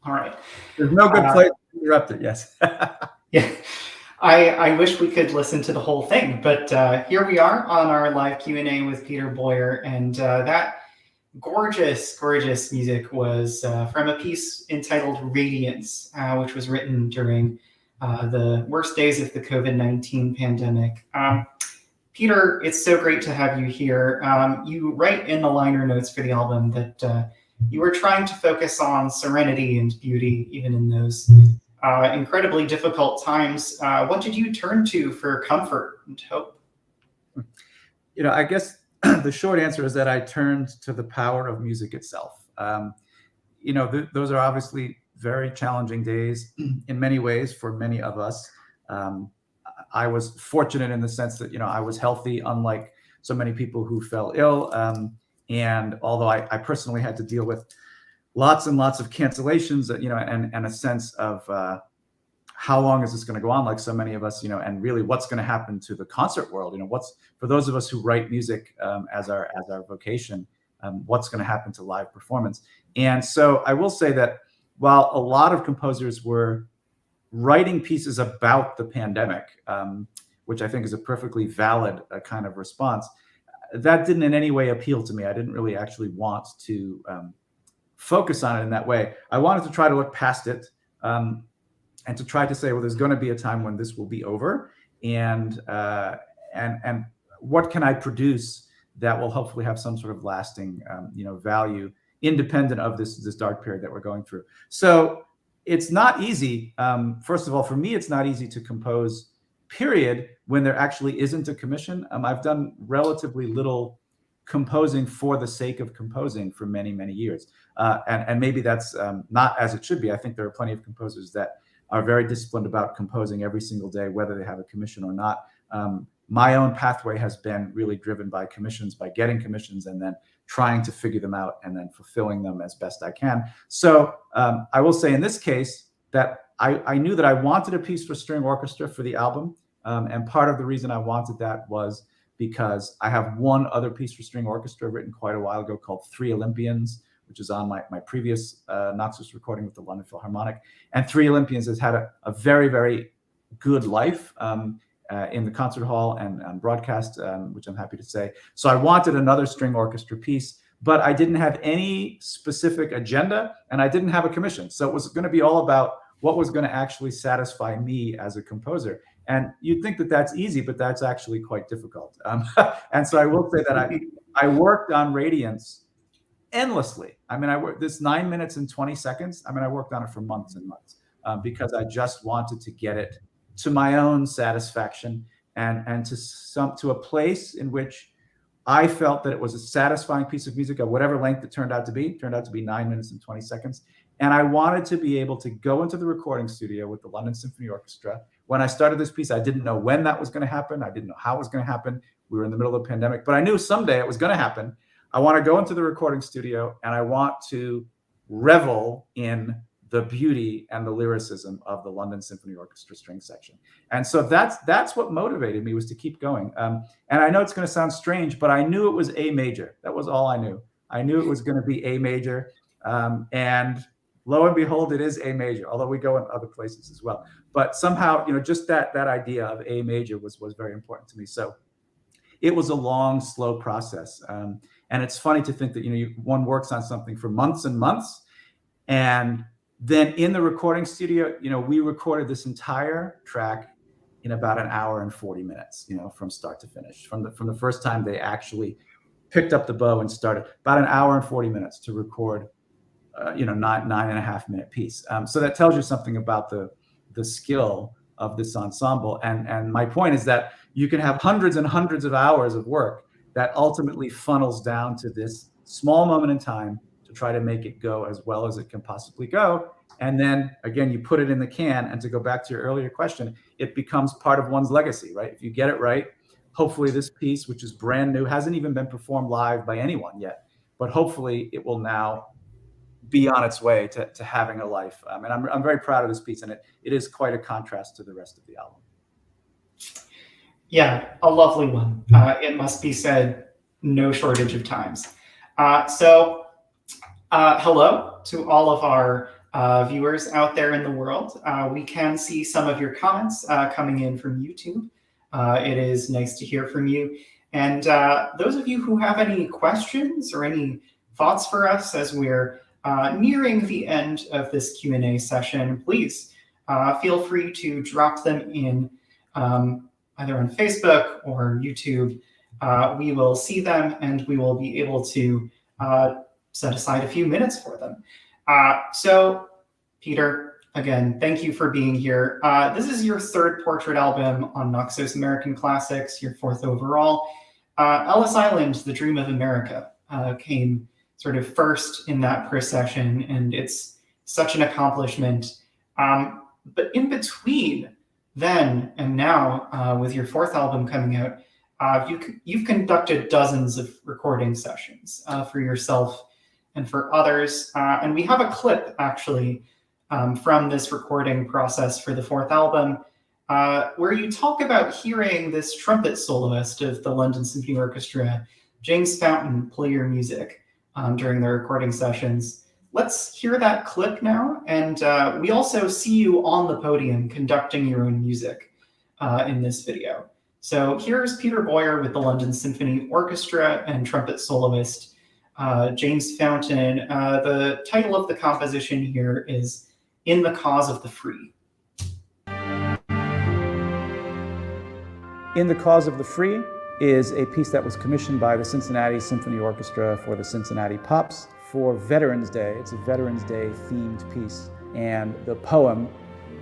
All right. There's no good place to interrupt it, yes. Yeah, I wish we could listen to the whole thing, but here we are on our live Q&A with Peter Boyer, and that gorgeous, gorgeous music was from a piece entitled Radiance, which was written during the worst days of the COVID-19 pandemic. Peter, it's so great to have you here. You write in the liner notes for the album that you were trying to focus on serenity and beauty, even in those incredibly difficult times. What did you turn to for comfort and hope? You know, I guess the short answer is that I turned to the power of music itself. You know, those are obviously very challenging days in many ways for many of us. I was fortunate in the sense that, I was healthy, unlike so many people who fell ill. And although I personally had to deal with lots and lots of cancellations, and a sense of how long is this going to go on, like so many of us, and really what's going to happen to the concert world, what's, for those of us who write music as our vocation, what's going to happen to live performance. And so I will say that while a lot of composers were writing pieces about the pandemic, which I think is a perfectly valid kind of response, that didn't in any way appeal to me. I didn't really actually want to focus on it in that way. I wanted to try to look past it and to try to say, well, there's going to be a time when this will be over, and what can I produce that will hopefully have some sort of lasting, value, independent of this dark period that we're going through. So it's not easy. First of all, for me, it's not easy to compose, period, when there actually isn't a commission. I've done relatively little composing for the sake of composing for many, many years. And maybe that's not as it should be. I think there are plenty of composers that are very disciplined about composing every single day, whether they have a commission or not. My own pathway has been really driven by commissions, by getting commissions and then trying to figure them out and then fulfilling them as best I can. So I will say in this case that I knew that I wanted a piece for string orchestra for the album. And part of the reason I wanted that was because I have one other piece for string orchestra written quite a while ago called 3 Olympians, which is on my previous Naxos recording with the London Philharmonic. And 3 Olympians has had a very, very good life in the concert hall and broadcast, which I'm happy to say. So I wanted another string orchestra piece, but I didn't have any specific agenda and I didn't have a commission. So it was going to be all about what was going to actually satisfy me as a composer. And you'd think that that's easy, but that's actually quite difficult. And so I will say that I worked on Radiance endlessly. I mean, I worked this 9 minutes and 20 seconds. I mean, I worked on it for months and months because I just wanted to get it to my own satisfaction and to a place in which I felt that it was a satisfying piece of music of whatever length it turned out to be. It turned out to be 9 minutes and 20 seconds. And I wanted to be able to go into the recording studio with the London Symphony Orchestra. When I started this piece, I didn't know when that was going to happen. I didn't know how it was going to happen. We were in the middle of the pandemic, but I knew someday it was going to happen. I want to go into the recording studio and I want to revel in the beauty and the lyricism of the London Symphony Orchestra string section. And so that's what motivated me, was to keep going. And I know it's going to sound strange, but I knew it was A major. That was all I knew. I knew it was going to be A major. And lo and behold, it is A major, although we go in other places as well. But somehow, just that idea of A major was very important to me. So it was a long, slow process. And it's funny to think that, one works on something for months and months. And then in the recording studio, we recorded this entire track in about an hour and 40 minutes, from start to finish. From the first time they actually picked up the bow and started, about an hour and 40 minutes to record, 9.5 minute piece. So that tells you something about the skill of this ensemble. And my point is that you can have hundreds and hundreds of hours of work that ultimately funnels down to this small moment in time to try to make it go as well as it can possibly go. And then again, you put it in the can. And to go back to your earlier question, it becomes part of one's legacy, right? If you get it right, hopefully this piece, which is brand new, hasn't even been performed live by anyone yet, but hopefully it will now be on its way to having a life. And I'm very proud of this piece, and it is quite a contrast to the rest of the album. Yeah, a lovely one. It must be said, no shortage of times. So hello to all of our viewers out there in the world. We can see some of your comments coming in from YouTube. It is nice to hear from you. And those of you who have any questions or any thoughts for us as we're nearing the end of this Q&A session, please feel free to drop them in either on Facebook or YouTube. We will see them and we will be able to set aside a few minutes for them. So, Peter, again, thank you for being here. This is your 3rd portrait album on Naxos American Classics, your 4th overall. Ellis Island, The Dream of America, came sort of first in that procession, and it's such an accomplishment. But in between then and now, with your fourth album coming out, you've conducted dozens of recording sessions for yourself and for others. And we have a clip, actually, from this recording process for the fourth album, where you talk about hearing this trumpet soloist of the London Symphony Orchestra, James Fountain, play your music during the recording sessions. Let's hear that clip now. And we also see you on the podium conducting your own music in this video. So here's Peter Boyer with the London Symphony Orchestra and trumpet soloist James Fountain. The title of the composition here is In the Cause of the Free. In the Cause of the Free is a piece that was commissioned by the Cincinnati Symphony Orchestra for the Cincinnati Pops for Veterans Day. It's a Veterans Day themed piece, and the poem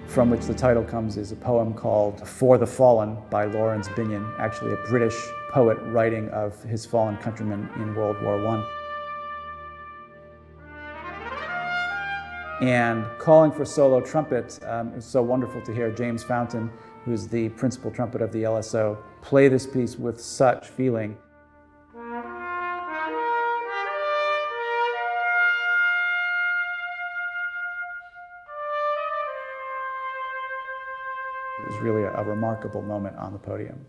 from which the title comes is a poem called For the Fallen by Lawrence Binyon, actually a British poet writing of his fallen countrymen in World War I. And calling for solo trumpet, it was so wonderful to hear James Fountain, who's the principal trumpet of the LSO, play this piece with such feeling. It was really a remarkable moment on the podium.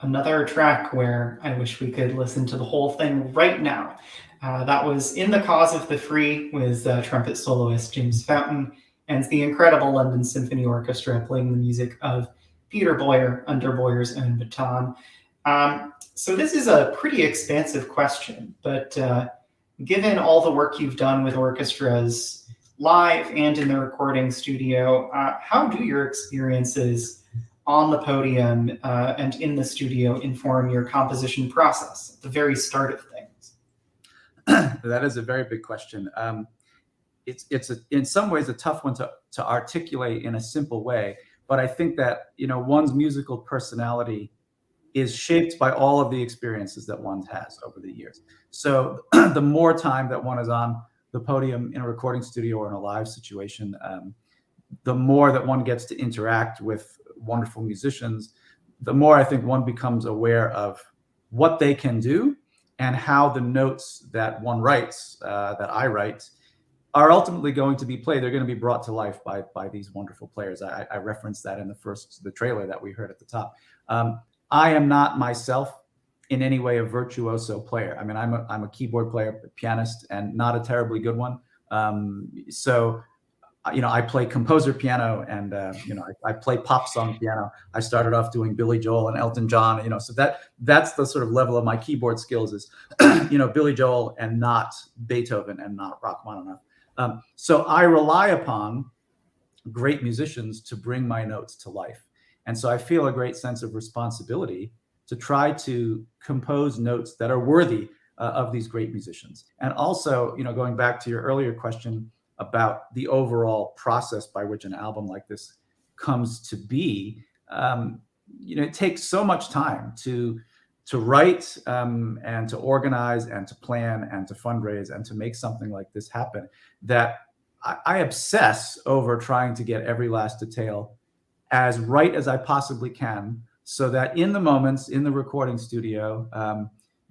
Another track where I wish we could listen to the whole thing right now. That was In the Cause of the Free with trumpet soloist James Fountain and the incredible London Symphony Orchestra playing the music of Peter Boyer under Boyer's own baton. So this is a pretty expansive question, but given all the work you've done with orchestras live and in the recording studio, how do your experiences on the podium and in the studio inform your composition process at the very start of things? That is a very big question. It's in some ways a tough one to articulate in a simple way, but I think that one's musical personality is shaped by all of the experiences that one has over the years. So the more time that one is on the podium in a recording studio or in a live situation, the more that one gets to interact with wonderful musicians, the more I think one becomes aware of what they can do and how the notes that one writes, that I write, are ultimately going to be played. They're going to be brought to life by these wonderful players. I referenced that in the trailer that we heard at the top. I am not myself in any way a virtuoso player. I mean, I'm a keyboard player, pianist, and not a terribly good one. So I play composer piano, and I play pop song piano. I started off doing Billy Joel and Elton John. So that's the sort of level of my keyboard skills is, Billy Joel and not Beethoven and not Rachmaninoff. So I rely upon great musicians to bring my notes to life, and so I feel a great sense of responsibility to try to compose notes that are worthy of these great musicians. And also, going back to your earlier question about the overall process by which an album like this comes to be, it takes so much time to write and to organize and to plan and to fundraise and to make something like this happen, that I obsess over trying to get every last detail as right as I possibly can, so that in the moments in the recording studio,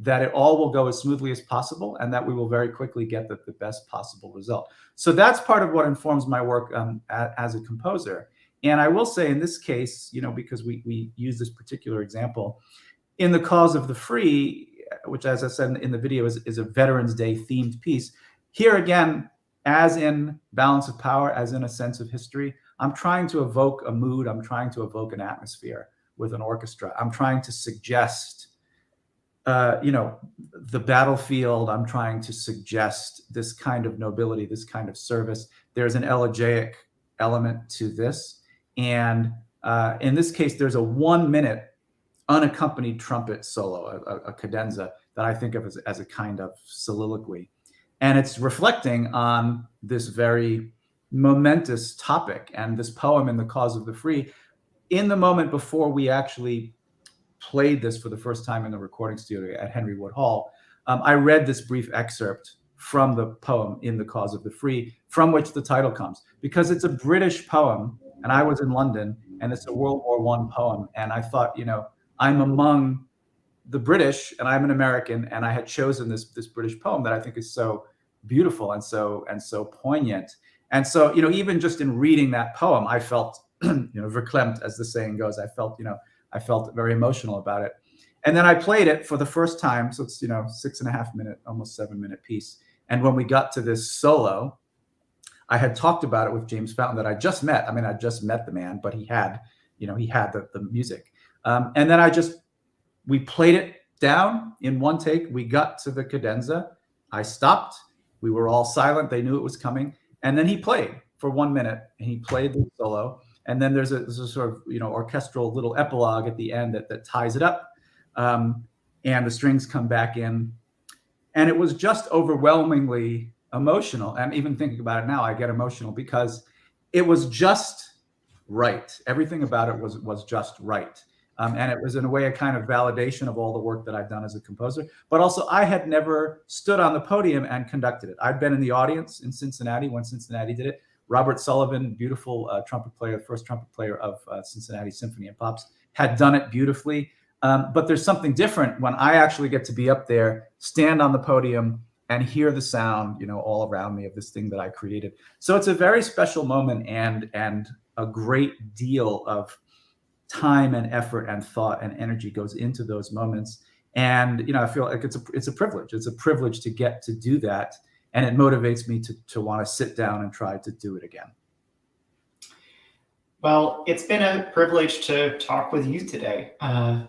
that it all will go as smoothly as possible and that we will very quickly get the best possible result. So that's part of what informs my work as a composer. And I will say in this case, because we use this particular example, In the Cause of the Free, which, as I said in the video, is a Veterans Day themed piece. Here again, as in Balance of Power, as in A Sense of History, I'm trying to evoke a mood. I'm trying to evoke an atmosphere with an orchestra. I'm trying to suggest the battlefield. I'm trying to suggest this kind of nobility, this kind of service. There's an elegiac element to this. And in this case, there's a 1-minute unaccompanied trumpet solo, a cadenza that I think of as a kind of soliloquy. And it's reflecting on this very momentous topic and this poem in the cause of the free. In the moment before we actually played this for the first time in the recording studio at Henry Wood Hall, I read this brief excerpt from the poem in the cause of the free, from which the title comes, because it's a British poem and I was in London, and it's a World War I poem. And I thought, I'm among the British and I'm an American, and I had chosen this British poem that I think is so beautiful and so poignant. And so, even just in reading that poem, I felt, verklempt, as the saying goes. I felt very emotional about it. And then I played it for the first time. So it's, 6.5 minute, almost 7-minute piece. And when we got to this solo, I had talked about it with James Fountain that I just met. I mean, I just met the man, but he had the music. And then we played it down in one take. We got to the cadenza. I stopped. We were all silent. They knew it was coming. And then he played for 1 minute, and he played the solo. And then there's a sort of, orchestral little epilogue at the end that ties it up. And the strings come back in. And it was just overwhelmingly emotional. And even thinking about it now, I get emotional because it was just right. Everything about it was just right. And it was, in a way, a kind of validation of all the work that I've done as a composer. But also, I had never stood on the podium and conducted it. I'd been in the audience in Cincinnati when Cincinnati did it. Robert Sullivan, beautiful trumpet player, the first trumpet player of Cincinnati Symphony and Pops, had done it beautifully. But there's something different when I actually get to be up there, stand on the podium, and hear the sound, all around me of this thing that I created. So it's a very special moment, and a great deal of time and effort and thought and energy goes into those moments. And I feel like it's a privilege. It's a privilege to get to do that, and it motivates me to want to sit down and try to do it again. Well, it's been a privilege to talk with you today,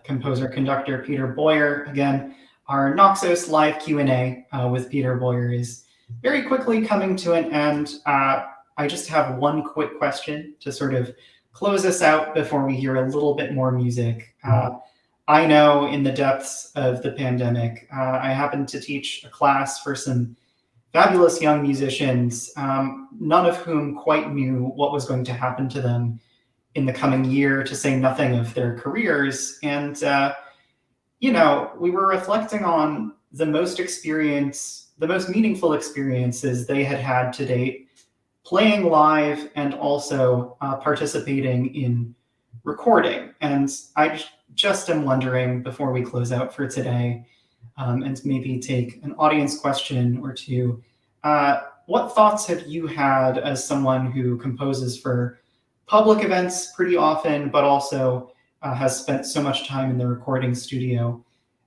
composer-conductor Peter Boyer. Again, our Naxos live Q&A with Peter Boyer is very quickly coming to an end. I just have one quick question to sort of close us out before we hear a little bit more music. I know in the depths of the pandemic, I happened to teach a class for some fabulous young musicians, none of whom quite knew what was going to happen to them in the coming year, to say nothing of their careers. And, we were reflecting on the most meaningful experiences they had to date, playing live and also participating in recording. And I just am wondering, before we close out for today, and maybe take an audience question or two, what thoughts have you had as someone who composes for public events pretty often, but also has spent so much time in the recording studio?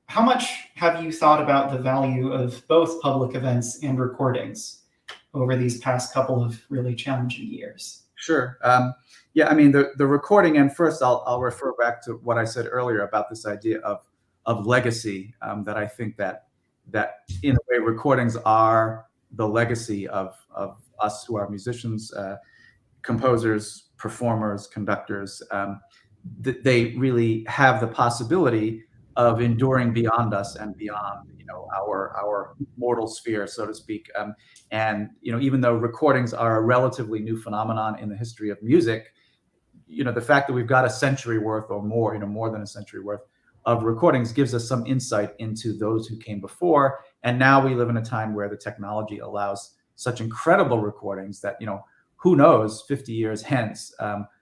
How much have you thought about the value of both public events and recordings over these past couple of really challenging years? Sure. Yeah, I mean, the recording, and first I'll refer back to what I said earlier about this idea of legacy, that I think that in a way recordings are the legacy of us who are musicians, composers, performers, conductors. They really have the possibility of enduring beyond us and beyond our mortal sphere, so to speak. And even though recordings are a relatively new phenomenon in the history of music, the fact that we've got a century worth or more, more than a century worth of recordings gives us some insight into those who came before. And now we live in a time where the technology allows such incredible recordings that, who knows 50 years hence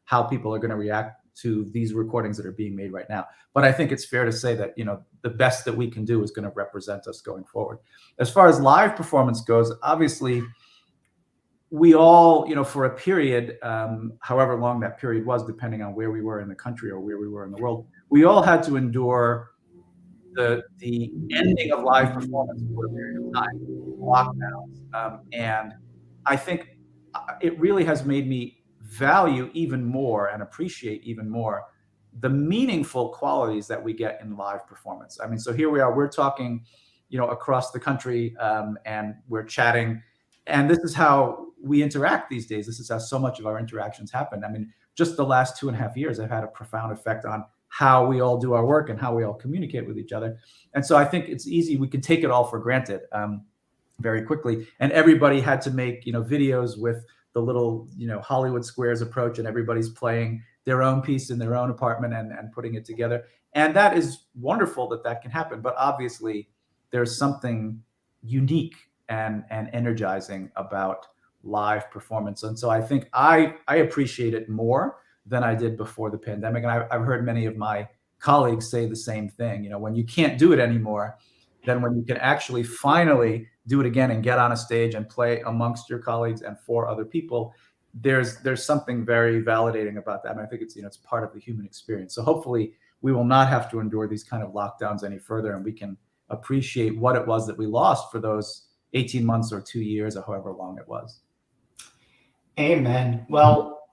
how people are going to react to these recordings that are being made right now. But I think it's fair to say that, the best that we can do is going to represent us going forward. As far as live performance goes, obviously, we all, for a period, however long that period was, depending on where we were in the country or where we were in the world, we all had to endure the ending of live performance for a period of time, lockdowns. And I think it really has made me value even more and appreciate even more the meaningful qualities that we get in live performance. I mean, so here we are, we're talking, across the country, and we're chatting. And this is how we interact these days. This is how so much of our interactions happen. I mean, just the last 2.5 years have had a profound effect on how we all do our work and how we all communicate with each other. And so I think it's easy, we can take it all for granted very quickly. And everybody had to make, videos with the little, Hollywood Squares approach, and everybody's playing their own piece in their own apartment and putting it together. And that is wonderful that can happen. But obviously, there's something unique and energizing about live performance. And so I think I appreciate it more than I did before the pandemic. And I've heard many of my colleagues say the same thing. When you can't do it anymore, then when you can actually finally do it again and get on a stage and play amongst your colleagues and for other people, there's something very validating about that. And I think it's part of the human experience. So hopefully we will not have to endure these kind of lockdowns any further, and we can appreciate what it was that we lost for those 18 months or 2 years or however long it was. Amen. Well,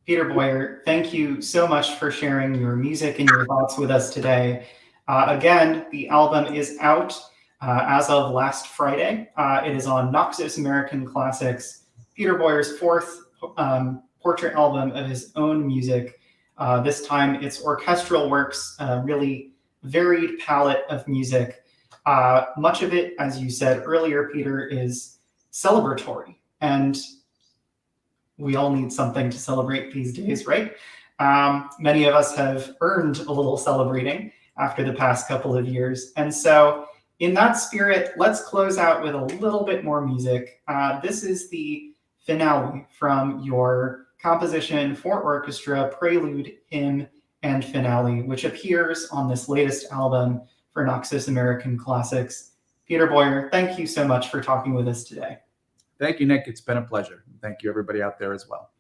Peter Boyer, thank you so much for sharing your music and your thoughts with us today. Again, the album is out as of last Friday. It is on Naxos American Classics, Peter Boyer's fourth portrait album of his own music. This time it's orchestral works, really varied palette of music. Much of it, as you said earlier, Peter, is celebratory, and we all need something to celebrate these days, right? Many of us have earned a little celebrating after the past couple of years. And so in that spirit, let's close out with a little bit more music. This is the finale from your composition for orchestra, Prelude, Hymn, and Finale, which appears on this latest album for Naxos American Classics. Peter Boyer, thank you so much for talking with us today. Thank you, Nick. It's been a pleasure. Thank you, everybody out there as well.